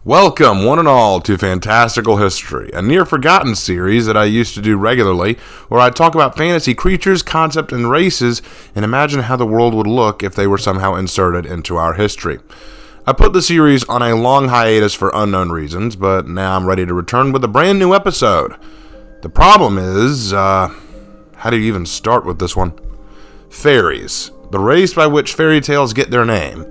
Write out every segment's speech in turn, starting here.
Welcome, one and all, to Fantastical History, a near-forgotten series that I used to do regularly, where I talk about fantasy creatures, concepts, and races, and imagine how the world would look if they were somehow inserted into our history. I put the series on a long hiatus for unknown reasons, but now I'm ready to return with a brand new episode. The problem is, how do you even start with this one? Fairies, the race by which fairy tales get their name.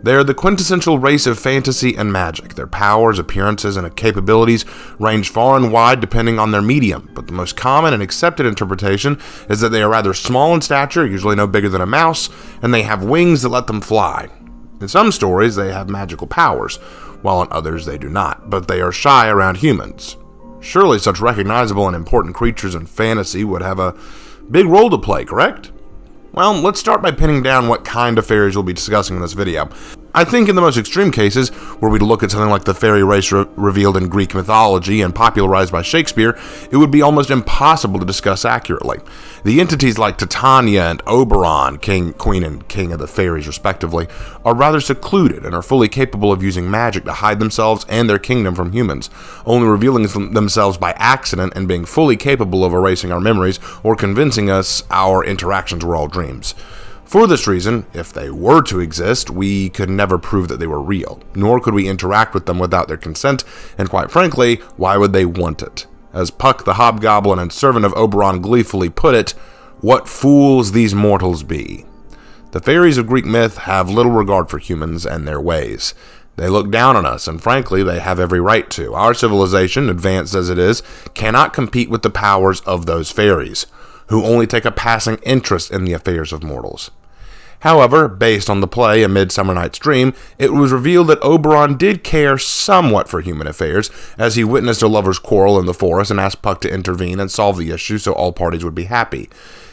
They are the quintessential race of fantasy and magic. Their powers, appearances, and capabilities range far and wide depending on their medium, but the most common and accepted interpretation is that they are rather small in stature, usually no bigger than a mouse, and they have wings that let them fly. In some stories, they have magical powers, while in others they do not, but they are shy around humans. Surely such recognizable and important creatures in fantasy would have a big role to play, correct? Well, let's start by pinning down what kind of fairies we'll be discussing in this video. I think in the most extreme cases, where we look at something like the fairy race revealed in Greek mythology and popularized by Shakespeare, it would be almost impossible to discuss accurately. The entities like Titania and Oberon, queen and king of the fairies respectively, are rather secluded and are fully capable of using magic to hide themselves and their kingdom from humans, only revealing themselves by accident and being fully capable of erasing our memories or convincing us our interactions were all dreams. For this reason, if they were to exist, we could never prove that they were real, nor could we interact with them without their consent, and quite frankly, why would they want it? As Puck the Hobgoblin and servant of Oberon gleefully put it, "What fools these mortals be." The fairies of Greek myth have little regard for humans and their ways. They look down on us, and frankly, they have every right to. Our civilization, advanced as it is, cannot compete with the powers of those fairies, who only take a passing interest in the affairs of mortals. However, based on the play A Midsummer Night's Dream, it was revealed that Oberon did care somewhat for human affairs, as he witnessed a lover's quarrel in the forest and asked Puck to intervene and solve the issue so all parties would be happy.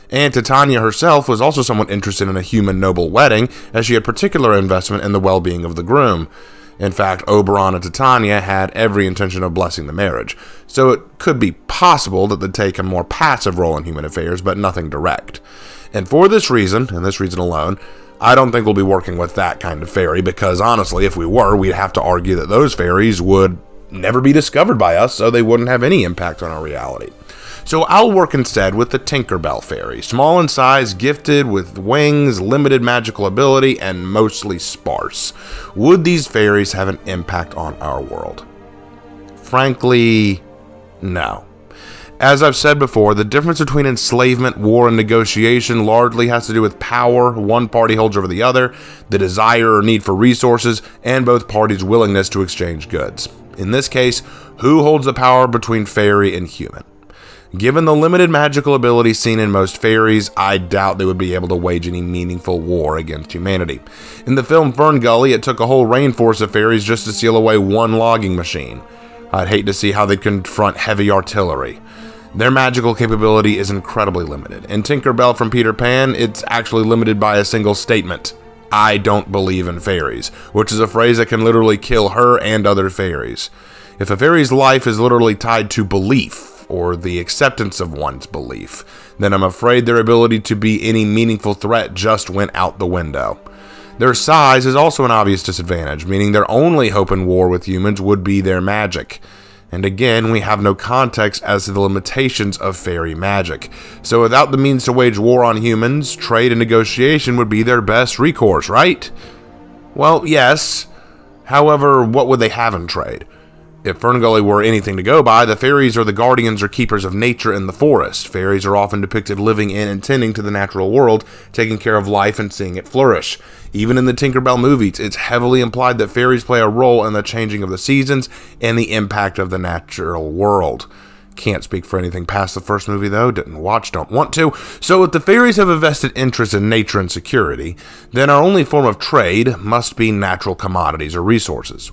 And Titania herself was also somewhat interested in a human noble wedding, as she had particular investment in the well-being of the groom. In fact, Oberon and Titania had every intention of blessing the marriage, so it could be possible that they'd take a more passive role in human affairs, but nothing direct. And for this reason, and this reason alone, I don't think we'll be working with that kind of fairy, because honestly, if we were, we'd have to argue that those fairies would never be discovered by us, so they wouldn't have any impact on our reality. So I'll work instead with the Tinkerbell fairy, small in size, gifted with wings, limited magical ability, and mostly sparse. Would these fairies have an impact on our world? Frankly, no. As I've said before, the difference between enslavement, war, and negotiation largely has to do with power one party holds over the other, the desire or need for resources, and both parties' willingness to exchange goods. In this case, who holds the power between fairy and human? Given the limited magical ability seen in most fairies, I doubt they would be able to wage any meaningful war against humanity. In the film Ferngully, it took a whole rainforest of fairies just to seal away one logging machine. I'd hate to see how they'd confront heavy artillery. Their magical capability is incredibly limited. In Tinkerbell from Peter Pan, it's actually limited by a single statement: "I don't believe in fairies," which is a phrase that can literally kill her and other fairies. If a fairy's life is literally tied to belief, or the acceptance of one's belief, then I'm afraid their ability to be any meaningful threat just went out the window. Their size is also an obvious disadvantage, meaning their only hope in war with humans would be their magic. And again, we have no context as to the limitations of fairy magic. So without the means to wage war on humans, trade and negotiation would be their best recourse, right? Well, yes. However, what would they have in trade? If Ferngully were anything to go by, the fairies are the guardians or keepers of nature in the forest. Fairies are often depicted living in and tending to the natural world, taking care of life and seeing it flourish. Even in the Tinkerbell movies, it's heavily implied that fairies play a role in the changing of the seasons and the impact of the natural world. Can't speak for anything past the first movie though, didn't watch, don't want to. So if the fairies have a vested interest in nature and security, then our only form of trade must be natural commodities or resources.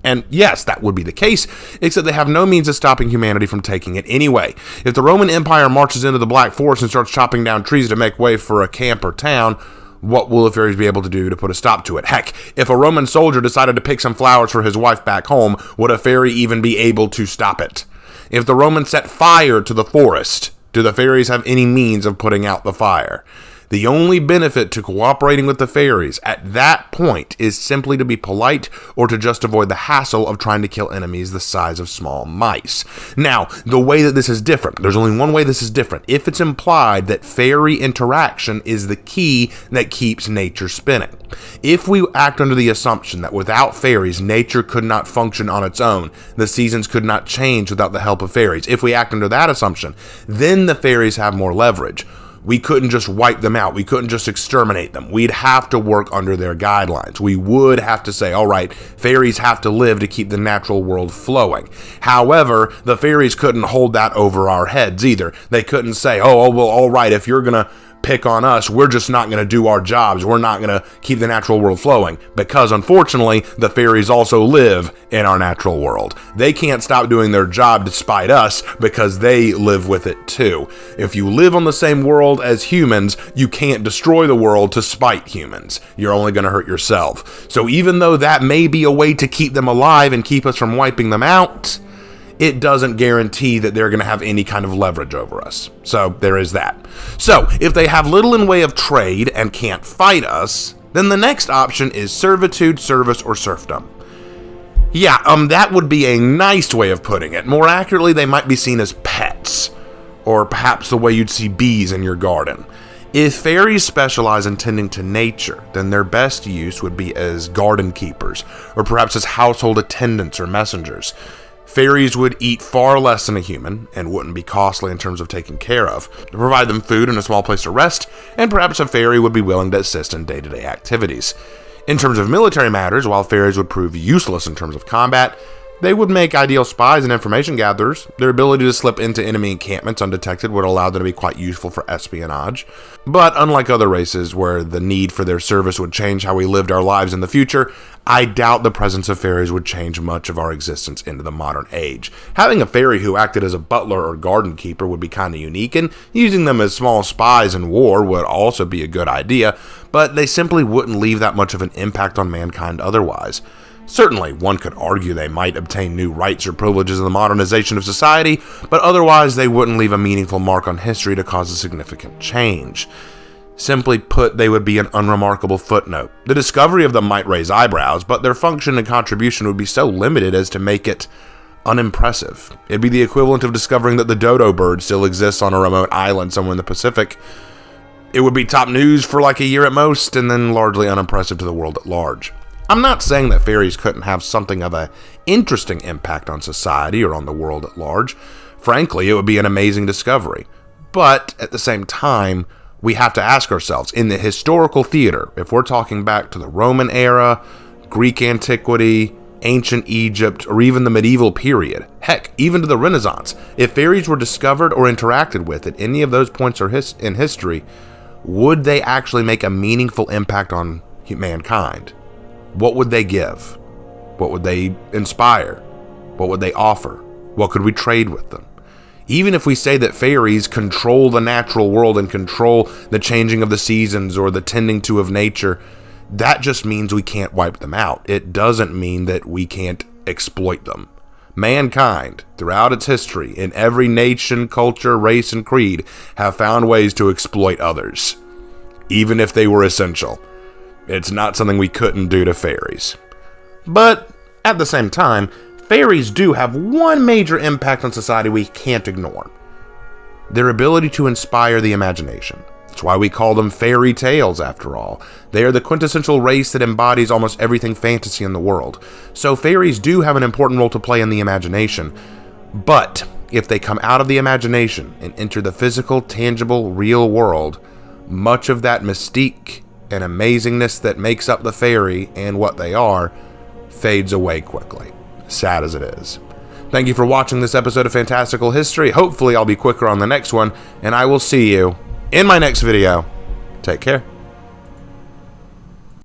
And yes, that would be the case, except they have no means of stopping humanity from taking it anyway. If the Roman Empire marches into the Black Forest and starts chopping down trees to make way for a camp or town, what will the fairies be able to do to put a stop to it? Heck, if a Roman soldier decided to pick some flowers for his wife back home, would a fairy even be able to stop it? If the Romans set fire to the forest, do the fairies have any means of putting out the fire? The only benefit to cooperating with the fairies at that point is simply to be polite or to just avoid the hassle of trying to kill enemies the size of small mice. Now, the way that this is different, there's only one way this is different. If it's implied that fairy interaction is the key that keeps nature spinning. If we act under the assumption that without fairies, nature could not function on its own, the seasons could not change without the help of fairies. If we act under that assumption, then the fairies have more leverage. We couldn't just wipe them out. We couldn't just exterminate them. We'd have to work under their guidelines. We would have to say, all right, fairies have to live to keep the natural world flowing. However, the fairies couldn't hold that over our heads either. They couldn't say, oh well, all right, if you're going to pick on us, we're just not going to do our jobs. We're not going to keep the natural world flowing, because unfortunately, the fairies also live in our natural world. They can't stop doing their job despite us because they live with it too. If you live on the same world as humans, you can't destroy the world to spite humans. You're only going to hurt yourself. So even though that may be a way to keep them alive and keep us from wiping them out, it doesn't guarantee that they're going to have any kind of leverage over us. So there is that. So if they have little in way of trade and can't fight us, then the next option is servitude, service, or serfdom. Yeah, that would be a nice way of putting it. More accurately, they might be seen as pets, or perhaps the way you'd see bees in your garden. If fairies specialize in tending to nature, then their best use would be as garden keepers, or perhaps as household attendants or messengers. Fairies would eat far less than a human, and wouldn't be costly in terms of taking care of, to provide them food and a small place to rest, and perhaps a fairy would be willing to assist in day-to-day activities. In terms of military matters, while fairies would prove useless in terms of combat, they would make ideal spies and information gatherers. Their ability to slip into enemy encampments undetected would allow them to be quite useful for espionage. But unlike other races where the need for their service would change how we lived our lives in the future, I doubt the presence of fairies would change much of our existence into the modern age. Having a fairy who acted as a butler or garden keeper would be kind of unique, and using them as small spies in war would also be a good idea, but they simply wouldn't leave that much of an impact on mankind otherwise. Certainly, one could argue they might obtain new rights or privileges in the modernization of society, but otherwise they wouldn't leave a meaningful mark on history to cause a significant change. Simply put, they would be an unremarkable footnote. The discovery of them might raise eyebrows, but their function and contribution would be so limited as to make it unimpressive. It'd be the equivalent of discovering that the dodo bird still exists on a remote island somewhere in the Pacific. It would be top news for like a year at most, and then largely unimpressive to the world at large. I'm not saying that fairies couldn't have something of an interesting impact on society or on the world at large. Frankly, it would be an amazing discovery. But at the same time, we have to ask ourselves, in the historical theater, if we're talking back to the Roman era, Greek antiquity, ancient Egypt, or even the medieval period, heck, even to the Renaissance, if fairies were discovered or interacted with at any of those points in history, would they actually make a meaningful impact on mankind? What would they give? What would they inspire? What would they offer? What could we trade with them? Even if we say that fairies control the natural world and control the changing of the seasons or the tending to of nature, that just means we can't wipe them out. It doesn't mean that we can't exploit them. Mankind, throughout its history, in every nation, culture, race, and creed, have found ways to exploit others, even if they were essential. It's not something we couldn't do to fairies. But at the same time, fairies do have one major impact on society we can't ignore: their ability to inspire the imagination. That's why we call them fairy tales, after all. They are the quintessential race that embodies almost everything fantasy in the world. So fairies do have an important role to play in the imagination. But if they come out of the imagination and enter the physical, tangible, real world, much of that mystique and amazingness that makes up the fairy and what they are fades away quickly, sad as it is. Thank you for watching this episode of Fantastical History. Hopefully I'll be quicker on the next one, and I will see you in my next video. Take care.